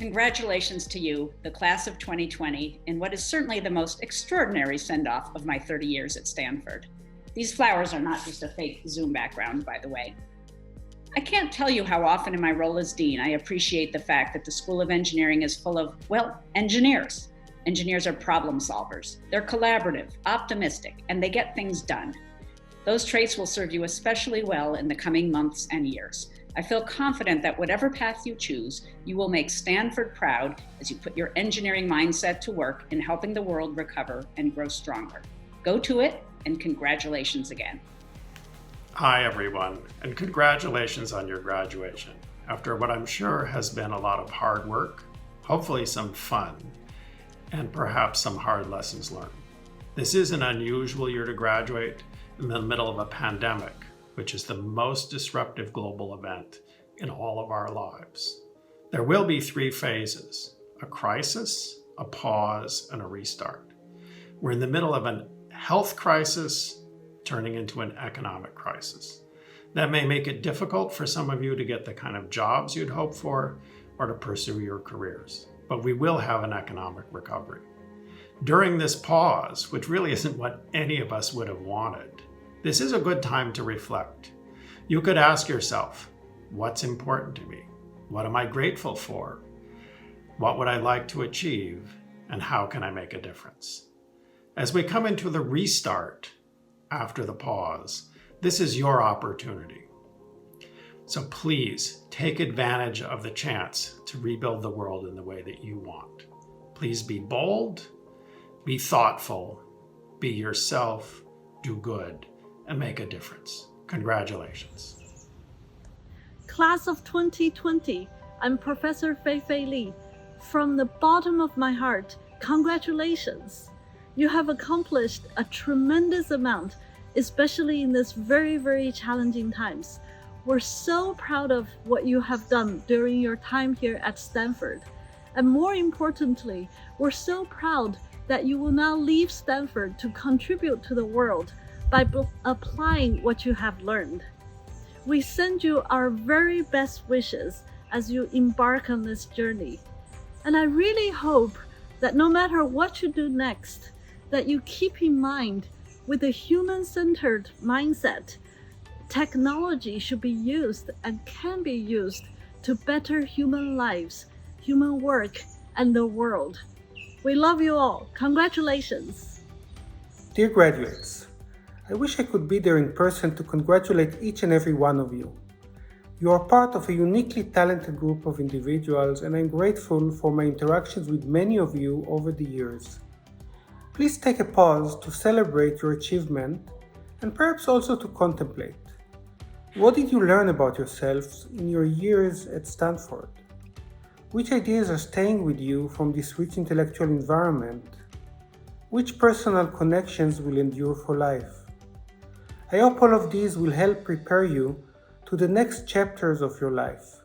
Congratulations to you, the class of 2020, in what is certainly the most extraordinary send-off of my 30 years at Stanford. These flowers are not just a fake Zoom background, by the way. I can't tell you how often in my role as dean, I appreciate the fact that the School of Engineering is full of, well, engineers. Engineers are problem solvers. They're collaborative, optimistic, and they get things done. Those traits will serve you especially well in the coming months and years. I feel confident that whatever path you choose, you will make Stanford proud as you put your engineering mindset to work in helping the world recover and grow stronger. Go to it, and congratulations again. Hi, everyone, and congratulations on your graduation. After what I'm sure has been a lot of hard work, hopefully some fun, and perhaps some hard lessons learned. This is an unusual year to graduate in the middle of a pandemic, which is the most disruptive global event in all of our lives. There will be three phases: a crisis, a pause, and a restart. We're in the middle of a health crisis turning into an economic crisis. That may make it difficult for some of you to get the kind of jobs you'd hope for or to pursue your careers, but we will have an economic recovery. During this pause, which really isn't what any of us would have wanted, this is a good time to reflect. You could ask yourself, what's important to me? What am I grateful for? What would I like to achieve? And how can I make a difference? As we come into the restart after the pause, this is your opportunity. So please take advantage of the chance to rebuild the world in the way that you want. Please be bold, be thoughtful, be yourself, do good, and make a difference. Congratulations. Class of 2020, I'm Professor Fei Li. From the bottom of my heart, congratulations. You have accomplished a tremendous amount, especially in this very, very challenging times. We're so proud of what you have done during your time here at Stanford. And more importantly, we're so proud that you will now leave Stanford to contribute to the world by applying what you have learned. We send you our very best wishes as you embark on this journey. And I really hope that no matter what you do next, that you keep in mind with a human-centered mindset, technology should be used and can be used to better human lives, human work, and the world. We love you all. Congratulations. Dear graduates, I wish I could be there in person to congratulate each and every one of you. You are part of a uniquely talented group of individuals, and I'm grateful for my interactions with many of you over the years. Please take a pause to celebrate your achievement and perhaps also to contemplate. What did you learn about yourselves in your years at Stanford? Which ideas are staying with you from this rich intellectual environment? Which personal connections will endure for life? I hope all of these will help prepare you to the next chapters of your life,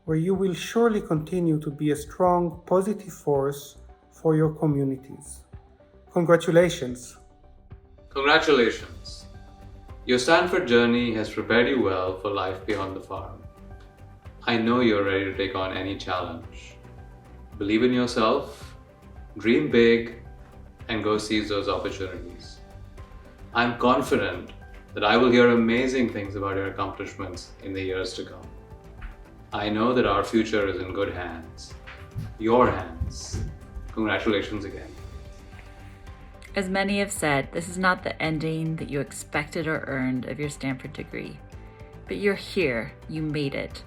where you will surely continue to be a strong, positive force for your communities. Congratulations. Congratulations. Your Stanford journey has prepared you well for life beyond the farm. I know you're ready to take on any challenge. Believe in yourself, dream big, and go seize those opportunities. I'm confident that I will hear amazing things about your accomplishments in the years to come. I know that our future is in good hands. Your hands. Congratulations again. As many have said, this is not the ending that you expected or earned of your Stanford degree. But you're here, you made it.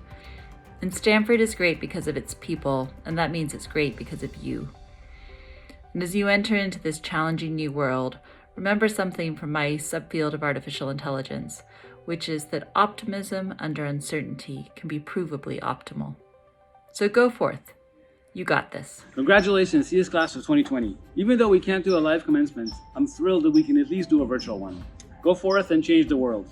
And Stanford is great because of its people, and that means it's great because of you. And as you enter into this challenging new world, remember something from my subfield of artificial intelligence, which is that optimism under uncertainty can be provably optimal. So go forth. You got this. Congratulations, CS Class of 2020. Even though we can't do a live commencement, I'm thrilled that we can at least do a virtual one. Go forth and change the world.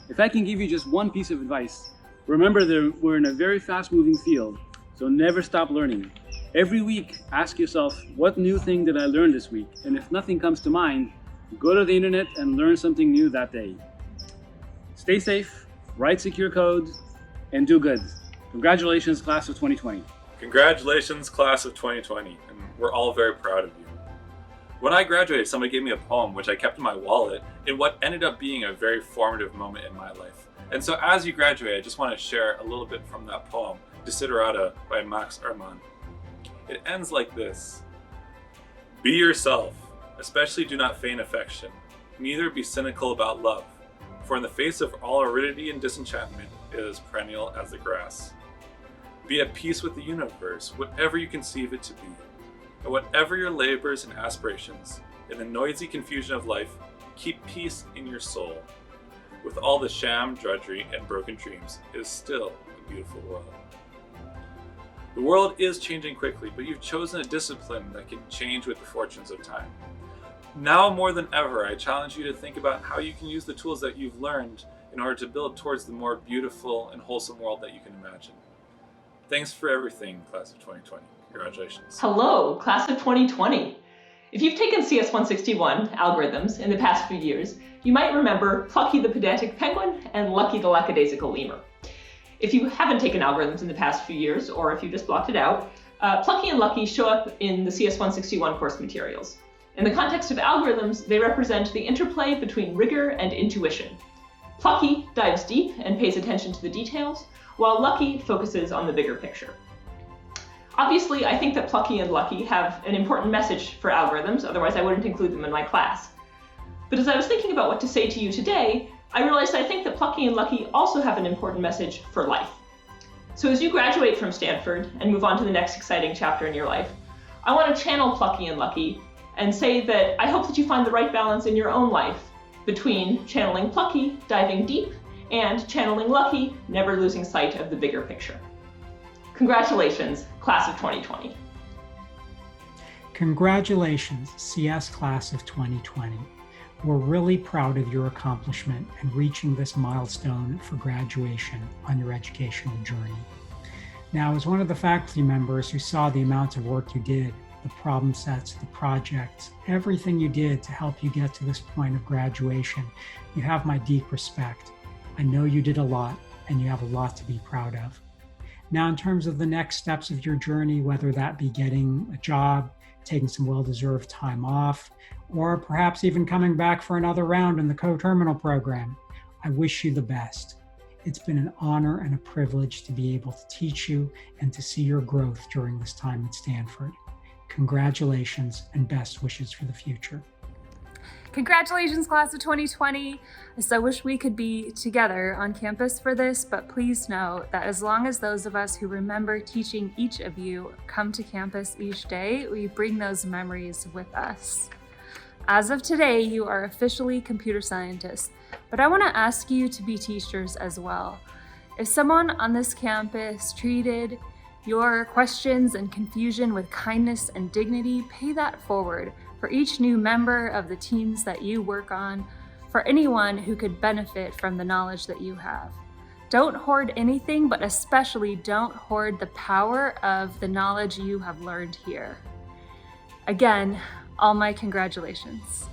If I can give you just one piece of advice, remember that we're in a very fast-moving field, so never stop learning. Every week, ask yourself, what new thing did I learn this week? And if nothing comes to mind, go to the internet and learn something new that day. Stay safe, write secure code, and do good. Congratulations, Class of 2020. Congratulations, class of 2020, and we're all very proud of you. When I graduated, somebody gave me a poem which I kept in my wallet in what ended up being a very formative moment in my life. And so as you graduate, I just want to share a little bit from that poem, Desiderata by Max Ehrmann. It ends like this: Be yourself, especially do not feign affection, neither be cynical about love, for in the face of all aridity and disenchantment, it is perennial as the grass. Be at peace with the universe, whatever you conceive it to be, and whatever your labors and aspirations, in the noisy confusion of life, keep peace in your soul. With all the sham, drudgery, and broken dreams, it is still a beautiful world. The world is changing quickly, but you've chosen a discipline that can change with the fortunes of time. Now more than ever, I challenge you to think about how you can use the tools that you've learned in order to build towards the more beautiful and wholesome world that you can imagine. Thanks for everything, class of 2020. Congratulations. Hello, class of 2020. If you've taken CS 161, Algorithms, in the past few years, you might remember Plucky the Pedantic Penguin and Lucky the Lackadaisical Lemur. If you haven't taken Algorithms in the past few years, or if you just blocked it out, Plucky and Lucky show up in the CS 161 course materials. In the context of Algorithms, they represent the interplay between rigor and intuition. Plucky dives deep and pays attention to the details, while Lucky focuses on the bigger picture. Obviously, I think that Plucky and Lucky have an important message for Algorithms, otherwise I wouldn't include them in my class. But as I was thinking about what to say to you today, I realized I think that Plucky and Lucky also have an important message for life. So as you graduate from Stanford and move on to the next exciting chapter in your life, I want to channel Plucky and Lucky and say that I hope that you find the right balance in your own life between channeling Plucky, diving deep, and channeling Lucky, never losing sight of the bigger picture. Congratulations, class of 2020. Congratulations, CS class of 2020. We're really proud of your accomplishment and reaching this milestone for graduation on your educational journey. Now, as one of the faculty members who saw the amount of work you did, the problem sets, the projects, everything you did to help you get to this point of graduation, you have my deep respect. I know you did a lot, and you have a lot to be proud of. Now, in terms of the next steps of your journey, whether that be getting a job, taking some well-deserved time off, or perhaps even coming back for another round in the co-terminal program, I wish you the best. It's been an honor and a privilege to be able to teach you and to see your growth during this time at Stanford. Congratulations and best wishes for the future. Congratulations, class of 2020. I so wish we could be together on campus for this, but please know that as long as those of us who remember teaching each of you come to campus each day, we bring those memories with us. As of today, you are officially computer scientists, but I want to ask you to be teachers as well. If someone on this campus treated your questions and confusion with kindness and dignity, pay that forward for each new member of the teams that you work on, for anyone who could benefit from the knowledge that you have. Don't hoard anything, but especially don't hoard the power of the knowledge you have learned here. Again, all my congratulations.